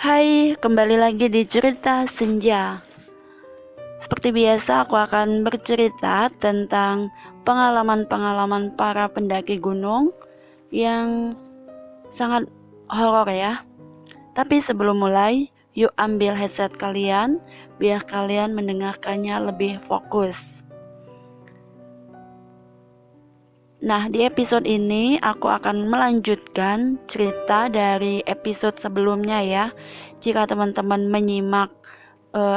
Hai, kembali lagi di cerita senja. Seperti biasa, aku akan bercerita tentang pengalaman-pengalaman para pendaki gunung yang sangat horor ya. Tapi sebelum mulai, yuk ambil headset kalian biar kalian mendengarkannya lebih fokus. Nah, di episode ini aku akan melanjutkan cerita dari episode sebelumnya ya. Jika teman-teman menyimak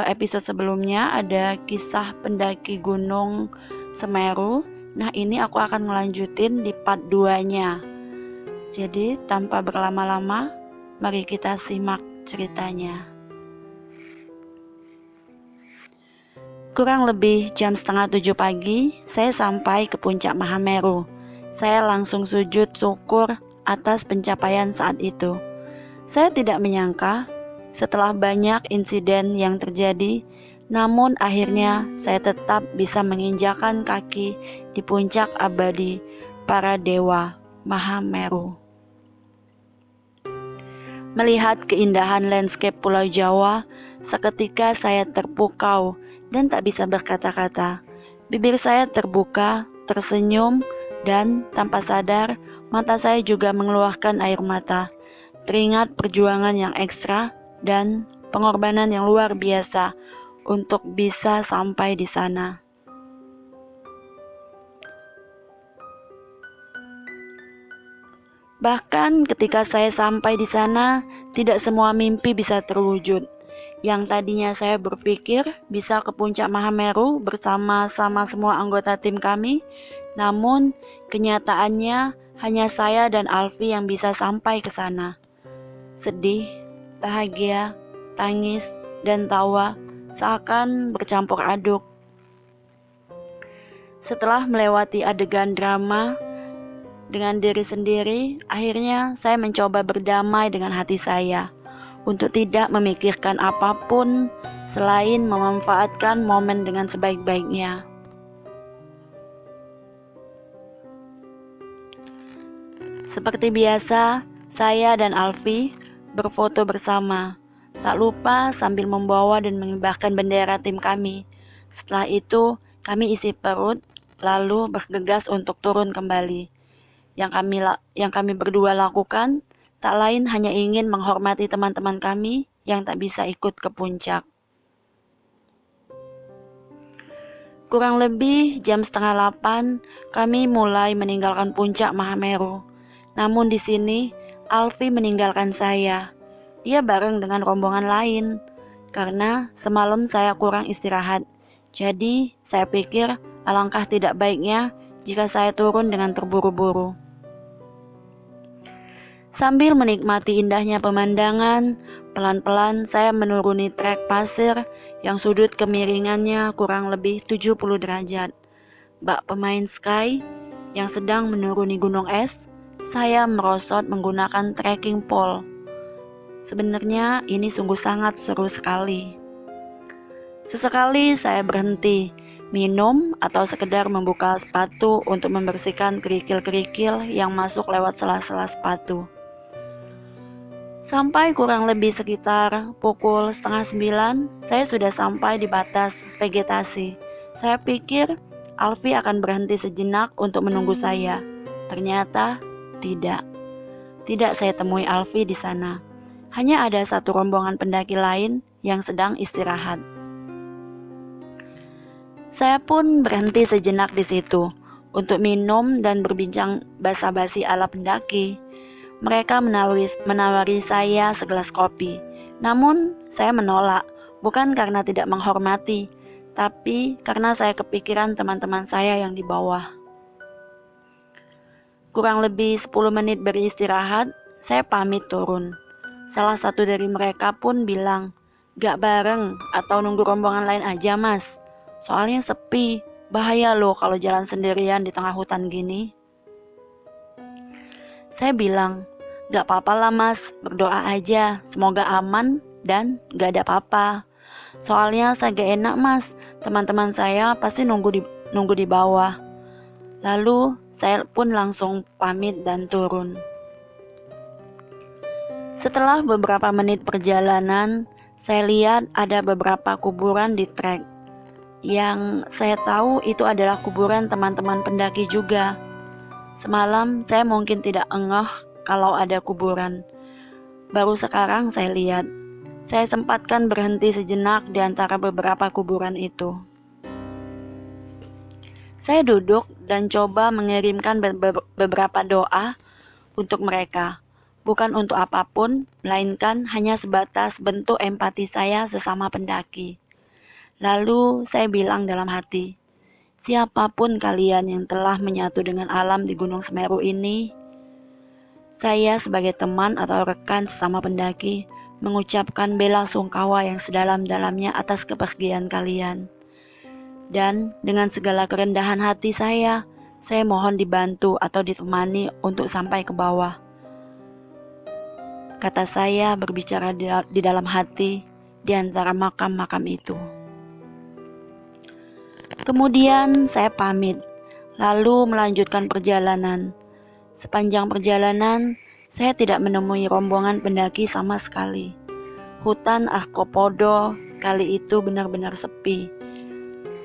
episode sebelumnya, ada kisah pendaki gunung Semeru. Nah, ini aku akan melanjutin di part 2-nya. Jadi, tanpa berlama-lama, mari kita simak ceritanya. Kurang lebih jam 6:30 pagi, saya sampai ke puncak Mahameru. Saya langsung sujud syukur atas pencapaian saat itu. Saya tidak menyangka, setelah banyak insiden yang terjadi, namun akhirnya saya tetap bisa menginjakan kaki di puncak abadi para dewa Mahameru. Melihat keindahan landscape Pulau Jawa, seketika saya terpukau dan tak bisa berkata-kata. Bibir saya terbuka, tersenyum, dan tanpa sadar, mata saya juga mengeluarkan air mata. Teringat perjuangan yang ekstra dan pengorbanan yang luar biasa untuk bisa sampai di sana. Bahkan ketika saya sampai di sana, tidak semua mimpi bisa terwujud. Yang tadinya saya berpikir bisa ke puncak Mahameru bersama-sama semua anggota tim kami, namun kenyataannya hanya saya dan Alfi yang bisa sampai ke sana. Sedih, bahagia, tangis, dan tawa seakan bercampur aduk. Setelah melewati adegan drama dengan diri sendiri, akhirnya saya mencoba berdamai dengan hati saya untuk tidak memikirkan apapun selain memanfaatkan momen dengan sebaik-baiknya. Seperti biasa, saya dan Alfi berfoto bersama, tak lupa sambil membawa dan mengibarkan bendera tim kami. Setelah itu, kami isi perut, lalu bergegas untuk turun kembali. Yang kami berdua lakukan tak lain hanya ingin menghormati teman-teman kami yang tak bisa ikut ke puncak. Kurang lebih jam 7:30 kami mulai meninggalkan puncak Mahameru. Namun di sini Alfi meninggalkan saya. Dia bareng dengan rombongan lain karena semalam saya kurang istirahat. Jadi saya pikir alangkah tidak baiknya jika saya turun dengan terburu-buru. Sambil menikmati indahnya pemandangan, pelan-pelan saya menuruni trek pasir yang sudut kemiringannya kurang lebih 70 derajat. Bak pemain ski yang sedang menuruni gunung es, saya merosot menggunakan trekking pole. Sebenarnya ini sungguh sangat seru sekali. Sesekali saya berhenti, minum atau sekedar membuka sepatu untuk membersihkan kerikil-kerikil yang masuk lewat sela-sela sepatu. Sampai kurang lebih sekitar pukul 8:30, saya sudah sampai di batas vegetasi. Saya pikir Alfi akan berhenti sejenak untuk menunggu saya. Ternyata tidak. Tidak saya temui Alfi di sana. Hanya ada satu rombongan pendaki lain yang sedang istirahat. Saya pun berhenti sejenak di situ untuk minum dan berbincang basa-basi ala pendaki. Mereka menawari saya segelas kopi. Namun saya menolak, bukan karena tidak menghormati, tapi karena saya kepikiran teman-teman saya yang di bawah. Kurang lebih 10 menit beristirahat, saya pamit turun. Salah satu dari mereka pun bilang, "Gak bareng atau nunggu rombongan lain aja mas. Soalnya sepi, bahaya loh kalau jalan sendirian di tengah hutan gini." Saya bilang, "Gak apa-apa lah mas, berdoa aja, semoga aman dan gak ada apa-apa. Soalnya saya gak enak mas, teman-teman saya pasti nunggu di bawah." Lalu saya pun langsung pamit dan turun. Setelah beberapa menit perjalanan, saya lihat ada beberapa kuburan di trek. Yang saya tahu itu adalah kuburan teman-teman pendaki juga. Semalam saya mungkin tidak ngeh kalau ada kuburan. Baru sekarang saya lihat. Saya sempatkan berhenti sejenak di antara beberapa kuburan itu. Saya duduk dan coba mengirimkan beberapa doa untuk mereka. Bukan untuk apapun, melainkan hanya sebatas bentuk empati saya sesama pendaki. Lalu saya bilang dalam hati, siapapun kalian yang telah menyatu dengan alam di Gunung Semeru ini, saya sebagai teman atau rekan sesama pendaki mengucapkan bela sungkawa yang sedalam-dalamnya atas kepergian kalian. Dan dengan segala kerendahan hati saya mohon dibantu atau ditemani untuk sampai ke bawah. Kata saya berbicara di dalam hati di antara makam-makam itu. Kemudian saya pamit, lalu melanjutkan perjalanan. Sepanjang perjalanan, saya tidak menemui rombongan pendaki sama sekali. Hutan Arkopodo kali itu benar-benar sepi.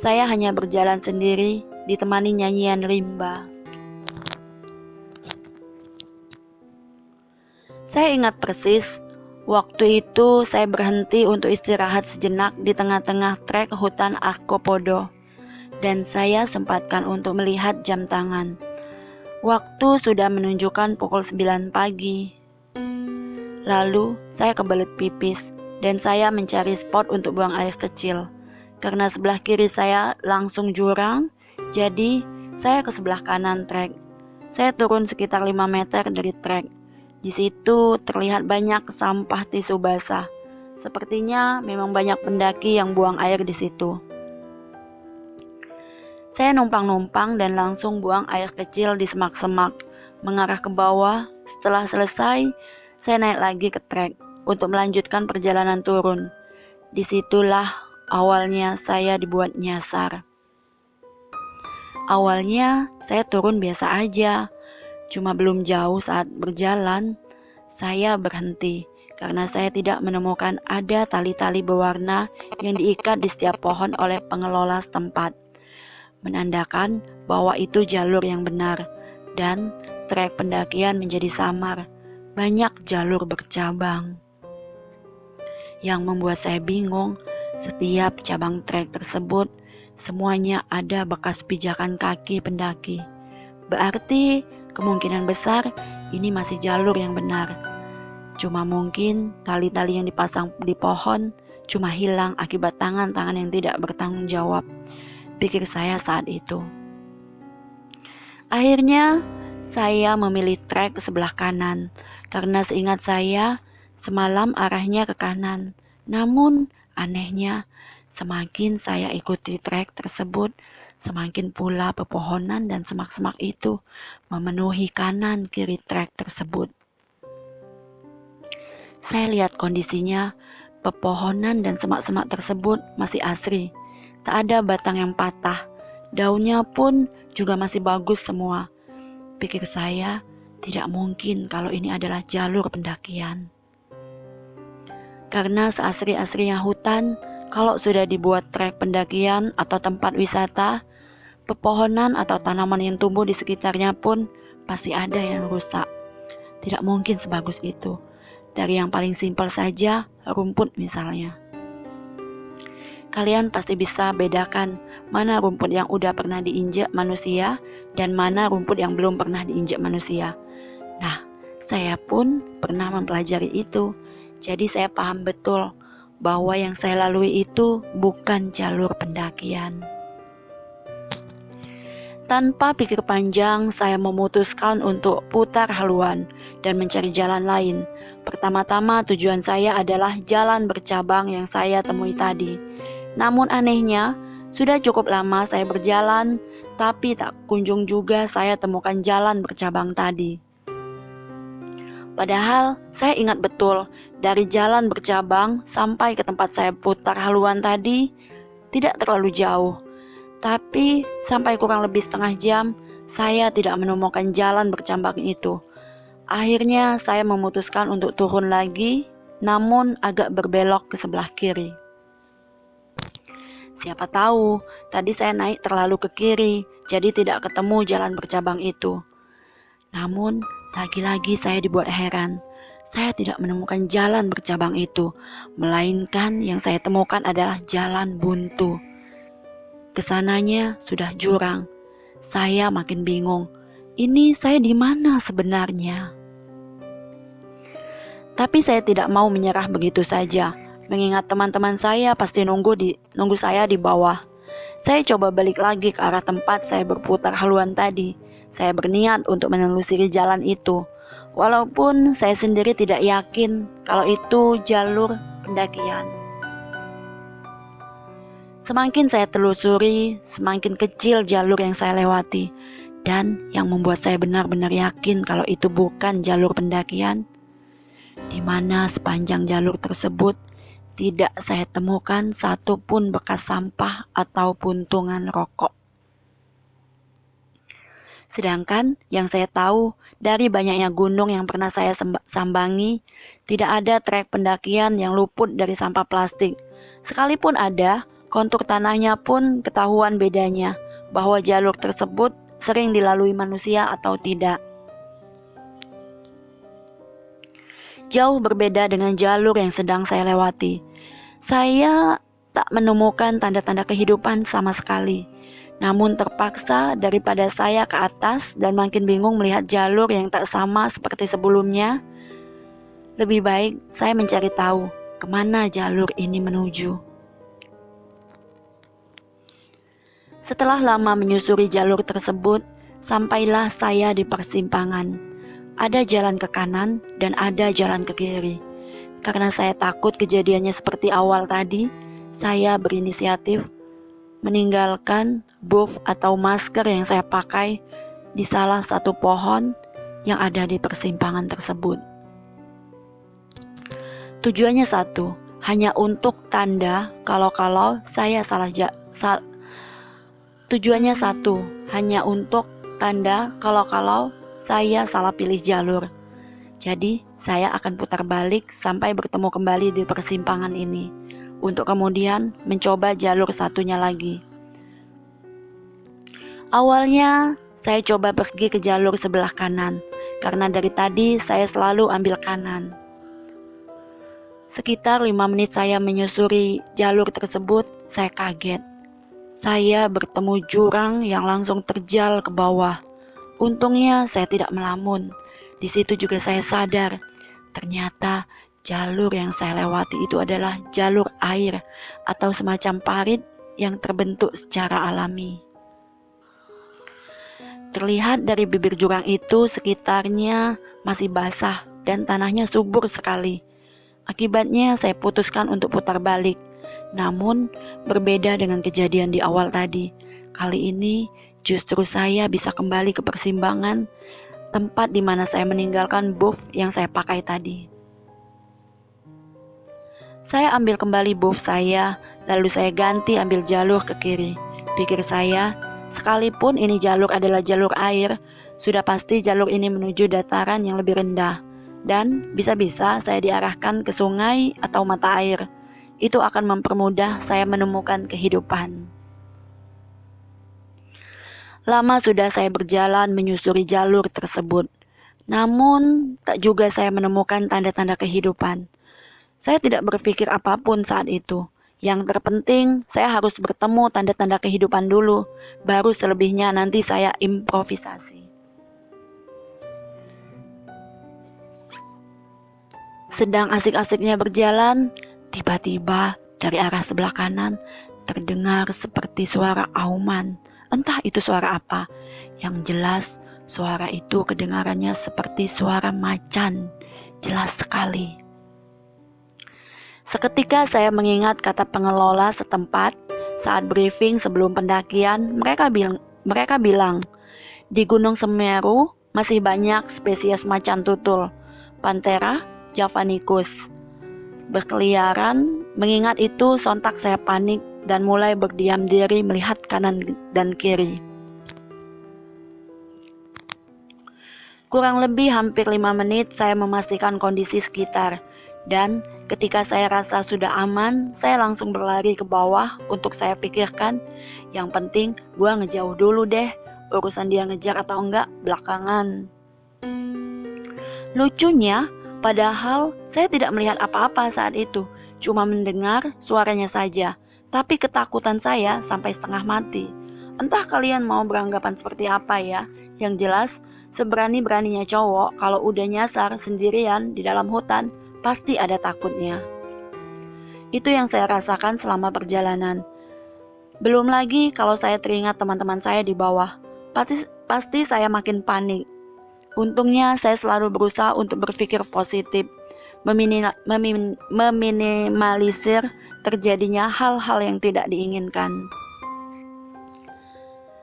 Saya hanya berjalan sendiri, ditemani nyanyian rimba. Saya ingat persis, waktu itu saya berhenti untuk istirahat sejenak di tengah-tengah trek hutan Arkopodo. Dan saya sempatkan untuk melihat jam tangan. Waktu sudah menunjukkan pukul 9 pagi. Lalu saya kebelet pipis dan saya mencari spot untuk buang air kecil. Karena sebelah kiri saya langsung jurang, jadi saya ke sebelah kanan trek. Saya turun sekitar 5 meter dari trek. Di situ terlihat banyak sampah tisu basah. Sepertinya memang banyak pendaki yang buang air di situ. Saya numpang-numpang dan langsung buang air kecil di semak-semak, mengarah ke bawah. Setelah selesai, saya naik lagi ke trek untuk melanjutkan perjalanan turun. Disitulah awalnya saya dibuat nyasar. Awalnya saya turun biasa aja, cuma belum jauh saat berjalan, saya berhenti karena saya tidak menemukan ada tali-tali berwarna yang diikat di setiap pohon oleh pengelola setempat. Menandakan bahwa itu jalur yang benar dan trek pendakian menjadi samar. Banyak jalur bercabang. Yang membuat saya bingung, setiap cabang trek tersebut semuanya ada bekas pijakan kaki pendaki. Berarti kemungkinan besar ini masih jalur yang benar. Cuma mungkin tali-tali yang dipasang di pohon cuma hilang akibat tangan-tangan yang tidak bertanggung jawab, pikir saya saat itu. Akhirnya saya memilih trek ke sebelah kanan karena seingat saya semalam arahnya ke kanan. Namun anehnya semakin saya ikuti trek tersebut, semakin pula pepohonan dan semak-semak itu memenuhi kanan kiri trek tersebut. Saya lihat kondisinya, pepohonan dan semak-semak tersebut masih asri. Tak ada batang yang patah, daunnya pun juga masih bagus semua. Pikir saya, tidak mungkin kalau ini adalah jalur pendakian. Karena seasri-asrinya hutan, kalau sudah dibuat trek pendakian atau tempat wisata, pepohonan atau tanaman yang tumbuh di sekitarnya pun pasti ada yang rusak. Tidak mungkin sebagus itu. Dari yang paling simpel saja, rumput misalnya. Kalian pasti bisa bedakan mana rumput yang udah pernah diinjak manusia dan mana rumput yang belum pernah diinjak manusia. Nah, saya pun pernah mempelajari itu. Jadi saya paham betul bahwa yang saya lalui itu bukan jalur pendakian. Tanpa pikir panjang, saya memutuskan untuk putar haluan dan mencari jalan lain. Pertama-tama tujuan saya adalah jalan bercabang yang saya temui tadi. Namun anehnya, sudah cukup lama saya berjalan, tapi tak kunjung juga saya temukan jalan bercabang tadi. Padahal saya ingat betul, dari jalan bercabang sampai ke tempat saya putar haluan tadi, tidak terlalu jauh. Tapi sampai kurang lebih setengah jam, saya tidak menemukan jalan bercabang itu. Akhirnya saya memutuskan untuk turun lagi, namun agak berbelok ke sebelah kiri. Siapa tahu, tadi saya naik terlalu ke kiri, jadi tidak ketemu jalan bercabang itu. Namun, lagi-lagi saya dibuat heran. Saya tidak menemukan jalan bercabang itu, melainkan yang saya temukan adalah jalan buntu. Kesananya sudah jurang. Saya makin bingung. Ini saya di mana sebenarnya? Tapi saya tidak mau menyerah begitu saja, mengingat teman-teman saya pasti nunggu saya di bawah. Saya coba balik lagi ke arah tempat saya berputar haluan tadi. Saya berniat untuk menelusuri jalan itu, walaupun saya sendiri tidak yakin kalau itu jalur pendakian. Semakin saya telusuri, semakin kecil jalur yang saya lewati. Dan yang membuat saya benar-benar yakin kalau itu bukan jalur pendakian, di mana sepanjang jalur tersebut tidak saya temukan satupun bekas sampah atau puntungan rokok. Sedangkan yang saya tahu dari banyaknya gunung yang pernah saya sambangi, tidak ada trek pendakian yang luput dari sampah plastik. Sekalipun ada, kontur tanahnya pun ketahuan bedanya, bahwa jalur tersebut sering dilalui manusia atau tidak. Jauh berbeda dengan jalur yang sedang saya lewati. Saya tak menemukan tanda-tanda kehidupan sama sekali. Namun terpaksa daripada saya ke atas dan makin bingung melihat jalur yang tak sama seperti sebelumnya, lebih baik saya mencari tahu kemana jalur ini menuju. Setelah lama menyusuri jalur tersebut, sampailah saya di persimpangan. Ada jalan ke kanan dan ada jalan ke kiri. Karena saya takut kejadiannya seperti awal tadi, saya berinisiatif meninggalkan buff atau masker yang saya pakai di salah satu pohon yang ada di persimpangan tersebut. Tujuannya satu, hanya untuk tanda kalau saya Tujuannya satu, hanya untuk tanda kalau saya salah pilih jalur. Jadi, saya akan putar balik sampai bertemu kembali di persimpangan ini, untuk kemudian mencoba jalur satunya lagi. Awalnya, saya coba pergi ke jalur sebelah kanan, karena dari tadi saya selalu ambil kanan. Sekitar 5 menit saya menyusuri jalur tersebut, saya kaget. Saya bertemu jurang yang langsung terjal ke bawah. Untungnya saya tidak melamun. Di situ juga saya sadar, ternyata jalur yang saya lewati itu adalah jalur air atau semacam parit yang terbentuk secara alami. Terlihat dari bibir jurang itu sekitarnya masih basah dan tanahnya subur sekali. Akibatnya saya putuskan untuk putar balik. Namun berbeda dengan kejadian di awal tadi. Kali ini justru saya bisa kembali ke persimpangan, tempat di mana saya meninggalkan buff yang saya pakai tadi. Saya ambil kembali buff saya, lalu saya ganti ambil jalur ke kiri. Pikir saya, sekalipun ini jalur adalah jalur air, sudah pasti jalur ini menuju dataran yang lebih rendah. Dan bisa-bisa saya diarahkan ke sungai atau mata air. Itu akan mempermudah saya menemukan kehidupan. Lama sudah saya berjalan menyusuri jalur tersebut. Namun, tak juga saya menemukan tanda-tanda kehidupan. Saya tidak berpikir apapun saat itu. Yang terpenting, saya harus bertemu tanda-tanda kehidupan dulu. Baru selebihnya nanti saya improvisasi. Sedang asik-asiknya berjalan, tiba-tiba dari arah sebelah kanan terdengar seperti suara auman. Entah itu suara apa. Yang jelas suara itu kedengarannya seperti suara macan. Jelas sekali. Seketika saya mengingat kata pengelola setempat saat briefing sebelum pendakian. Mereka bilang di Gunung Semeru masih banyak spesies macan tutul, Panthera javanicus, berkeliaran. Mengingat itu sontak saya panik dan mulai berdiam diri melihat kanan dan kiri. Kurang lebih hampir 5 menit saya memastikan kondisi sekitar. Dan ketika saya rasa sudah aman, saya langsung berlari ke bawah untuk saya pikirkan. Yang penting gue ngejauh dulu deh, urusan dia ngejar atau enggak belakangan. Lucunya, padahal saya tidak melihat apa-apa saat itu, cuma mendengar suaranya saja. Tapi ketakutan saya sampai setengah mati. Entah kalian mau beranggapan seperti apa ya. Yang jelas, seberani-beraninya cowok kalau udah nyasar sendirian di dalam hutan, pasti ada takutnya. Itu yang saya rasakan selama perjalanan. Belum lagi kalau saya teringat teman-teman saya di bawah. Pasti saya makin panik. Untungnya saya selalu berusaha untuk berpikir positif, meminimalisir terjadinya hal-hal yang tidak diinginkan.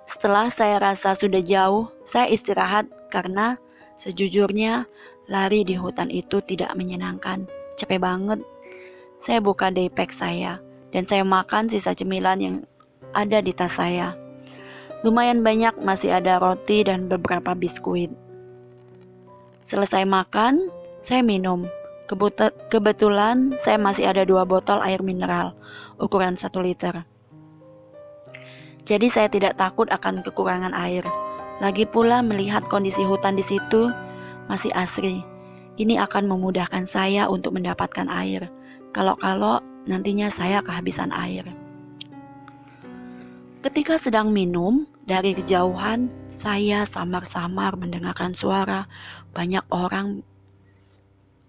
Setelah saya rasa sudah jauh, saya istirahat karena sejujurnya lari di hutan itu tidak menyenangkan. Capek banget. Saya buka daypack saya dan saya makan sisa cemilan yang ada di tas saya. Lumayan banyak, masih ada roti dan beberapa biskuit. Selesai makan, saya minum. Kebetulan saya masih ada 2 botol air mineral ukuran 1 liter. Jadi saya tidak takut akan kekurangan air. Lagi pula melihat kondisi hutan di situ masih asri. Ini akan memudahkan saya untuk mendapatkan air. Kalau nantinya saya kehabisan air. Ketika sedang minum, dari kejauhan saya samar-samar mendengarkan suara banyak orang.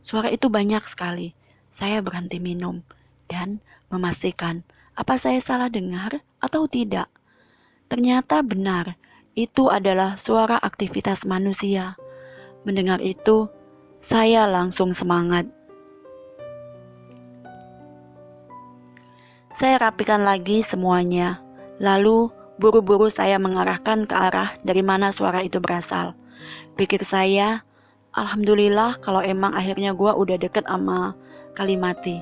Suara itu banyak sekali. Saya berhenti minum dan memastikan apa saya salah dengar atau tidak. Ternyata benar, itu adalah suara aktivitas manusia. Mendengar itu, saya langsung semangat. Saya rapikan lagi semuanya, lalu buru-buru saya mengarahkan ke arah dari mana suara itu berasal. Pikir saya, alhamdulillah kalau emang akhirnya gue udah deket sama Kalimati.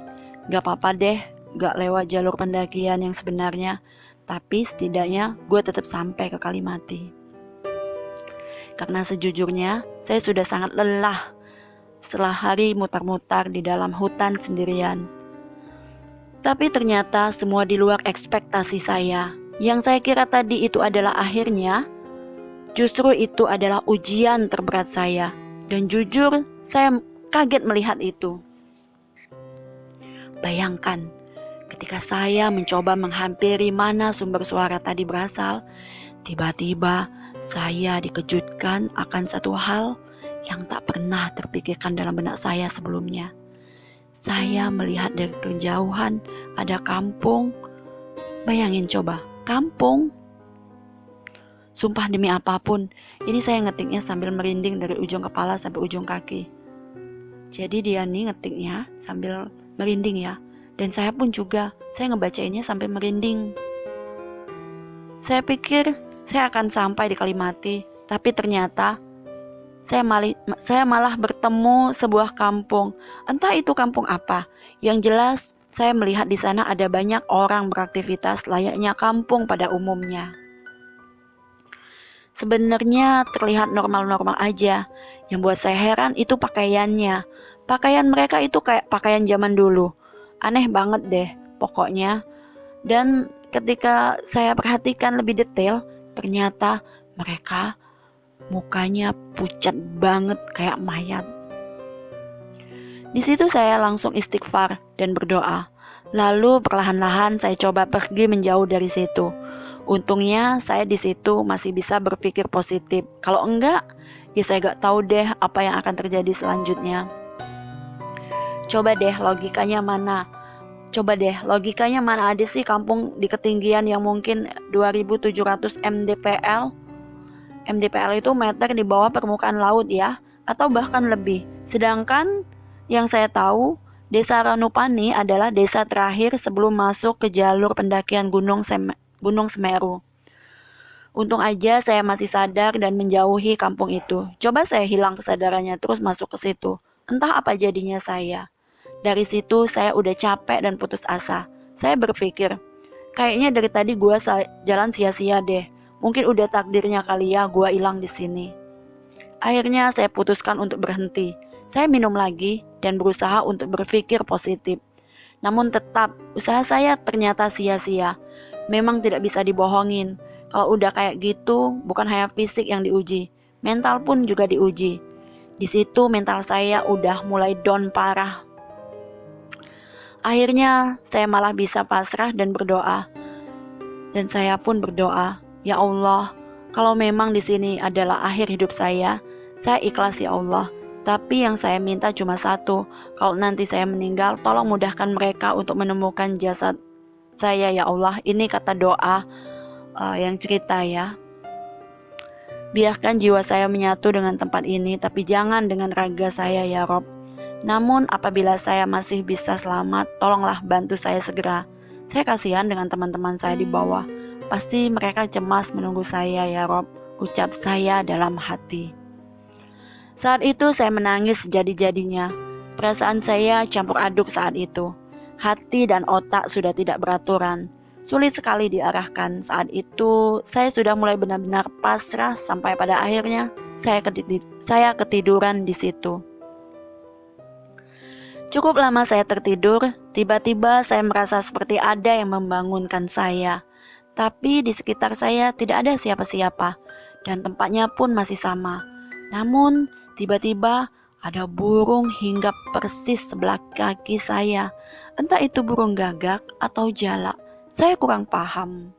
Gak apa-apa deh, gak lewat jalur pendakian yang sebenarnya. Tapi setidaknya gue tetap sampai ke Kalimati. Karena sejujurnya saya sudah sangat lelah setelah hari mutar-mutar di dalam hutan sendirian. Tapi ternyata semua di luar ekspektasi saya. Yang saya kira tadi itu adalah akhirnya, justru itu adalah ujian terberat saya. Dan jujur saya kaget melihat itu. Bayangkan, ketika saya mencoba menghampiri mana sumber suara tadi berasal, tiba-tiba saya dikejutkan akan satu hal yang tak pernah terpikirkan dalam benak saya sebelumnya. Saya melihat dari kejauhan ada kampung. Bayangin coba, kampung. Sumpah demi apapun, ini saya ngetiknya sambil merinding dari ujung kepala sampai ujung kaki. Jadi dia nih ngetiknya sambil merinding ya. Dan saya pun juga, saya ngebacainnya sampai merinding. Saya pikir saya akan sampai di Kalimati, tapi ternyata saya malah bertemu sebuah kampung. Entah itu kampung apa. Yang jelas, saya melihat di sana ada banyak orang beraktivitas layaknya kampung pada umumnya. Sebenarnya terlihat normal-normal aja. Yang buat saya heran itu pakaiannya. Pakaian mereka itu kayak pakaian zaman dulu. Aneh banget deh pokoknya. Dan ketika saya perhatikan lebih detail, ternyata mereka mukanya pucat banget kayak mayat. Di situ saya langsung istighfar dan berdoa. Lalu perlahan-lahan saya coba pergi menjauh dari situ. Untungnya saya di situ masih bisa berpikir positif. Kalau enggak, ya saya gak tahu deh apa yang akan terjadi selanjutnya. Coba deh logikanya mana ada sih kampung di ketinggian yang mungkin 2700 mdpl. MDPL itu meter di bawah permukaan laut ya, atau bahkan lebih. Sedangkan yang saya tahu, Desa Ranupani adalah desa terakhir sebelum masuk ke jalur pendakian Gunung Semeru. Untung aja saya masih sadar dan menjauhi kampung itu. Coba saya hilang kesadarannya terus masuk ke situ. Entah apa jadinya saya. Dari situ saya udah capek dan putus asa. Saya berpikir, kayaknya dari tadi gue jalan sia-sia deh. Mungkin udah takdirnya kali ya gue hilang di sini. Akhirnya saya putuskan untuk berhenti. Saya minum lagi dan berusaha untuk berpikir positif. Namun tetap, usaha saya ternyata sia-sia. Memang tidak bisa dibohongin. Kalau udah kayak gitu, bukan hanya fisik yang diuji, mental pun juga diuji. Di situ mental saya udah mulai down parah. Akhirnya saya malah bisa pasrah dan berdoa. Dan saya pun berdoa, ya Allah, kalau memang di sini adalah akhir hidup saya ikhlas ya Allah. Tapi yang saya minta cuma satu, kalau nanti saya meninggal, tolong mudahkan mereka untuk menemukan jasad saya ya Allah. Ini kata doa yang cerita ya. Biarkan jiwa saya menyatu dengan tempat ini, tapi jangan dengan raga saya ya Rob. Namun apabila saya masih bisa selamat, tolonglah bantu saya segera. Saya kasihan dengan teman-teman saya di bawah. Pasti mereka cemas menunggu saya ya Rob, ucap saya dalam hati. Saat itu saya menangis sejadi-jadinya. Perasaan saya campur aduk saat itu. Hati dan otak sudah tidak beraturan. Sulit sekali diarahkan. Saat itu saya sudah mulai benar-benar pasrah sampai pada akhirnya saya ketiduran di situ. Cukup lama saya tertidur, tiba-tiba saya merasa seperti ada yang membangunkan saya. Tapi di sekitar saya tidak ada siapa-siapa dan tempatnya pun masih sama. Namun tiba-tiba ada burung hinggap persis sebelah kaki saya. Entah itu burung gagak atau jalak, saya kurang paham.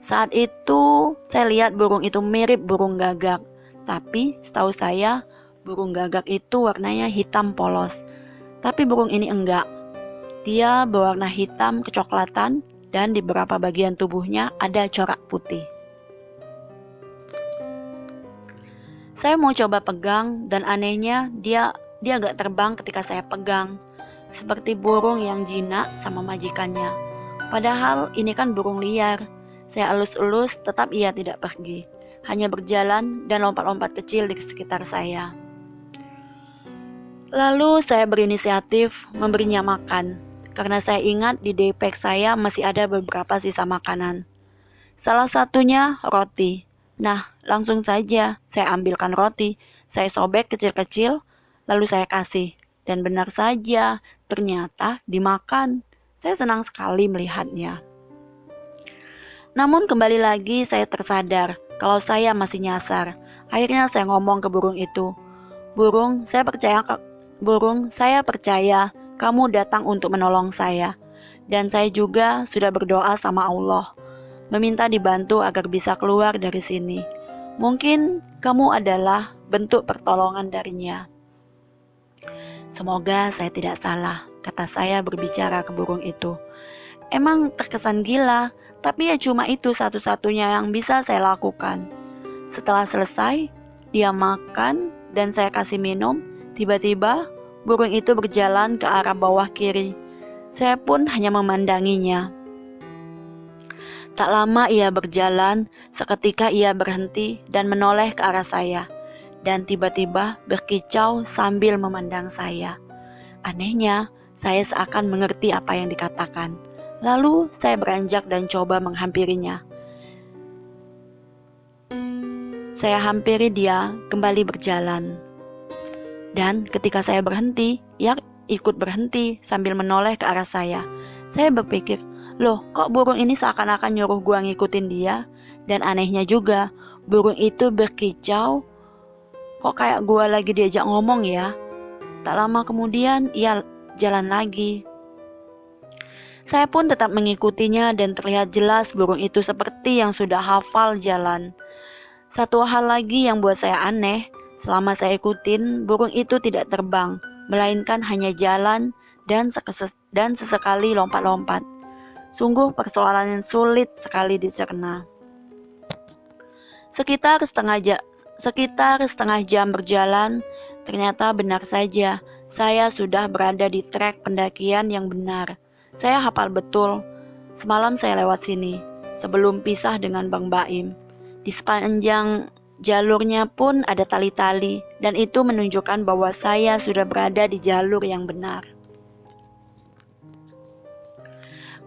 Saat itu saya lihat burung itu mirip burung gagak, tapi setahu saya burung gagak itu warnanya hitam polos. Tapi burung ini enggak. Dia berwarna hitam kecoklatan dan di beberapa bagian tubuhnya ada corak putih. Saya mau coba pegang dan anehnya dia agak terbang ketika saya pegang. Seperti burung yang jinak sama majikannya. Padahal ini kan burung liar. Saya elus-elus tetap ia tidak pergi. Hanya berjalan dan lompat-lompat kecil di sekitar saya. Lalu saya berinisiatif memberinya makan. Karena saya ingat di daypack saya masih ada beberapa sisa makanan. Salah satunya roti. Nah, langsung saja saya ambilkan roti. Saya sobek kecil-kecil, lalu saya kasih. Dan benar saja, ternyata dimakan. Saya senang sekali melihatnya. Namun kembali lagi saya tersadar kalau saya masih nyasar. Akhirnya saya ngomong ke burung itu, Burung, saya percaya kamu datang untuk menolong saya. Dan saya juga sudah berdoa sama Allah, meminta dibantu agar bisa keluar dari sini. Mungkin kamu adalah bentuk pertolongan darinya. Semoga saya tidak salah, kata saya berbicara ke burung itu. Emang terkesan gila, tapi ya cuma itu satu-satunya yang bisa saya lakukan. Setelah selesai, dia makan dan saya kasih minum. Tiba-tiba burung itu berjalan ke arah bawah kiri. Saya pun hanya memandanginya. Tak lama ia berjalan, seketika ia berhenti dan menoleh ke arah saya. Dan tiba-tiba berkicau sambil memandang saya. Anehnya, saya seakan mengerti apa yang dikatakan. Lalu saya beranjak dan coba menghampirinya. Saya hampiri dia kembali berjalan. Dan ketika saya berhenti, ia ikut berhenti sambil menoleh ke arah saya. Saya berpikir, loh kok burung ini seakan-akan nyuruh gua ngikutin dia? Dan anehnya juga, burung itu berkicau, kok kayak gua lagi diajak ngomong ya? Tak lama kemudian ia jalan lagi. Saya pun tetap mengikutinya dan terlihat jelas burung itu seperti yang sudah hafal jalan. Satu hal lagi yang buat saya aneh, selama saya ikutin, burung itu tidak terbang, melainkan hanya jalan dan sesekali lompat-lompat. Sungguh persoalan yang sulit sekali dicerna. Sekitar setengah jam berjalan, ternyata benar saja, saya sudah berada di trek pendakian yang benar. Saya hafal betul, semalam saya lewat sini, sebelum pisah dengan Bang Baim. Di sepanjang jalurnya pun ada tali-tali, dan itu menunjukkan bahwa saya sudah berada di jalur yang benar.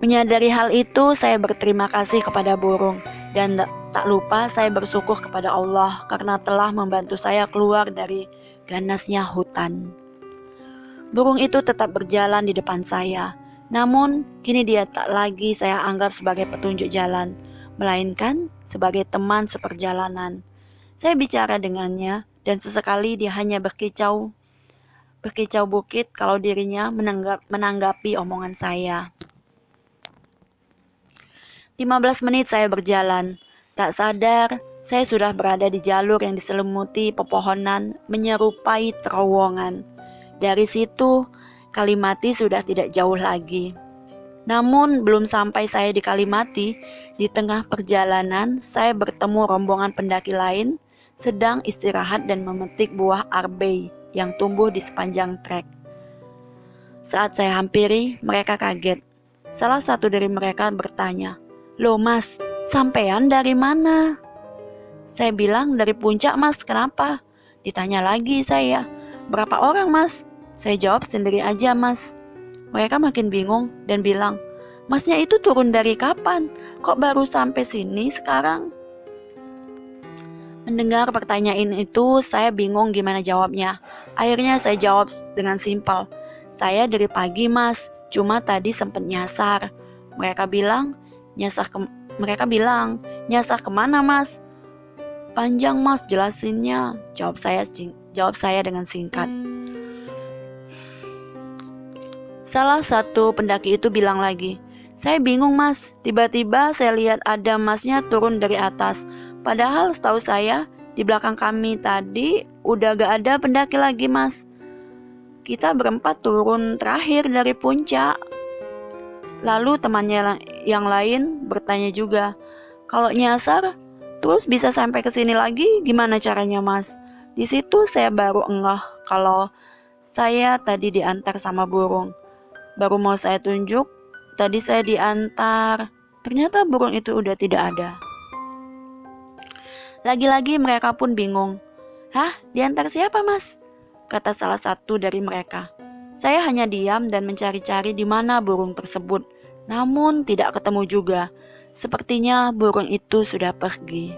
Menyadari hal itu, saya berterima kasih kepada burung. Dan tak lupa saya bersyukur kepada Allah karena telah membantu saya keluar dari ganasnya hutan. Burung itu tetap berjalan di depan saya, namun kini dia tak lagi saya anggap sebagai petunjuk jalan, melainkan sebagai teman seperjalanan. Saya bicara dengannya dan sesekali dia hanya berkicau bukit kalau dirinya menanggapi omongan saya. 15 menit saya berjalan, tak sadar saya sudah berada di jalur yang diselimuti pepohonan menyerupai terowongan. Dari situ, Kalimati sudah tidak jauh lagi. Namun belum sampai saya di Kalimati, di tengah perjalanan saya bertemu rombongan pendaki lain sedang istirahat dan memetik buah arbei yang tumbuh di sepanjang trek. Saat saya hampiri, mereka kaget. Salah satu dari mereka bertanya, "Loh mas, sampean dari mana?" Saya bilang, "Dari puncak mas, kenapa?" Ditanya lagi saya, "Berapa orang mas?" Saya jawab, "Sendiri aja mas." Mereka makin bingung dan bilang, "Masnya itu turun dari kapan? Kok baru sampai sini sekarang?" Mendengar pertanyaan itu, saya bingung gimana jawabnya. Akhirnya saya jawab dengan simpel, "Saya dari pagi mas, cuma tadi sempat nyasar." Mereka bilang, "Nyasar kemana mas?" "Panjang mas jelasinnya," jawab saya dengan singkat. Salah satu pendaki itu bilang lagi, "Saya bingung mas, tiba-tiba saya lihat ada masnya turun dari atas. Padahal setahu saya di belakang kami tadi udah gak ada pendaki lagi mas. Kita berempat turun terakhir dari puncak." Lalu temannya yang lain bertanya juga, "Kalau nyasar terus bisa sampai ke sini lagi gimana caranya mas?" Di situ saya baru ngeh kalau saya tadi diantar sama burung. Baru mau saya tunjuk, tadi saya diantar. Ternyata burung itu udah tidak ada. Lagi-lagi mereka pun bingung. "Hah, diantar siapa mas?" kata salah satu dari mereka. Saya hanya diam dan mencari-cari di mana burung tersebut, namun tidak ketemu juga. Sepertinya burung itu sudah pergi.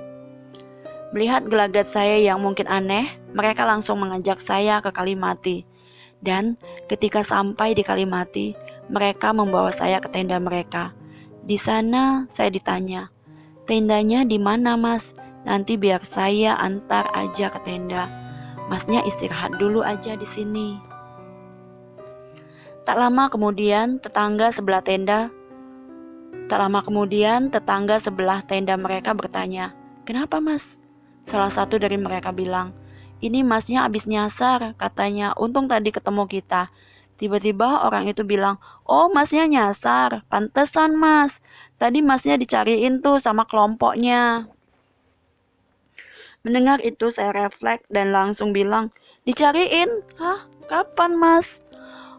Melihat gelagat saya yang mungkin aneh, mereka langsung mengajak saya ke Kalimati. Dan ketika sampai di Kalimati, mereka membawa saya ke tenda mereka. Di sana saya ditanya, "Tendanya di mana mas? Nanti biar saya antar aja ke tenda. Masnya istirahat dulu aja di sini." Tak lama kemudian tetangga sebelah tenda mereka bertanya, "Kenapa mas?" Salah satu dari mereka bilang, "Ini masnya abis nyasar, katanya. Untung tadi ketemu kita." Tiba-tiba orang itu bilang, "Oh masnya nyasar, pantesan mas. Tadi masnya dicariin tuh sama kelompoknya." Mendengar itu saya refleks dan langsung bilang, "Dicariin? Hah? Kapan mas?"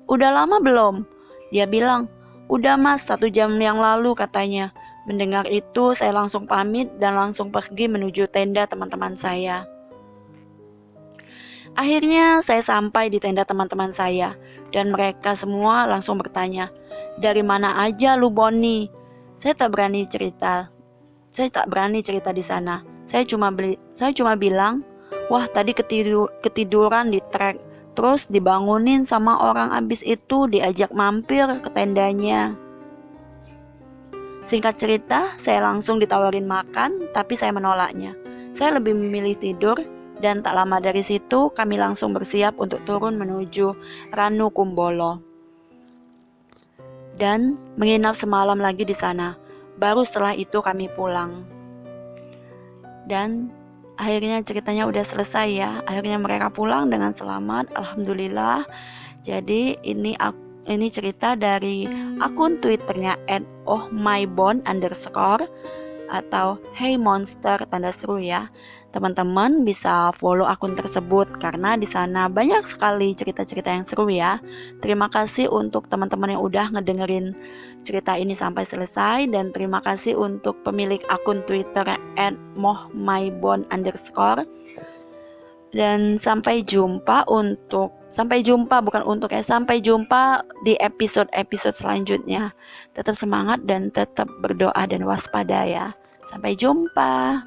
"Udah lama belum?" Dia bilang, "Udah mas, 1 jam yang lalu," katanya. Mendengar itu saya langsung pamit dan langsung pergi menuju tenda teman-teman saya. Akhirnya saya sampai di tenda teman-teman saya dan mereka semua langsung bertanya, "Dari mana aja lu Boni?" Saya tak berani cerita di sana. Saya cuma bilang, "Wah, tadi ketiduran di trek, terus dibangunin sama orang abis itu diajak mampir ke tendanya." Singkat cerita, saya langsung ditawarin makan, tapi saya menolaknya. Saya lebih memilih tidur, dan tak lama dari situ kami langsung bersiap untuk turun menuju Ranu Kumbolo dan menginap semalam lagi di sana. Baru setelah itu kami pulang. Dan akhirnya ceritanya udah selesai ya. Akhirnya mereka pulang dengan selamat, alhamdulillah. Jadi ini cerita dari akun Twitternya @ohmybone_ atau heymonster tanda seru ya. Teman-teman bisa follow akun tersebut karena di sana banyak sekali cerita-cerita yang seru ya. Terima kasih untuk teman-teman yang udah ngedengerin cerita ini sampai selesai, dan terima kasih untuk pemilik akun Twitter @mohmybone_. Dan sampai jumpa di episode-episode selanjutnya. Tetap semangat dan tetap berdoa dan waspada ya. Sampai jumpa.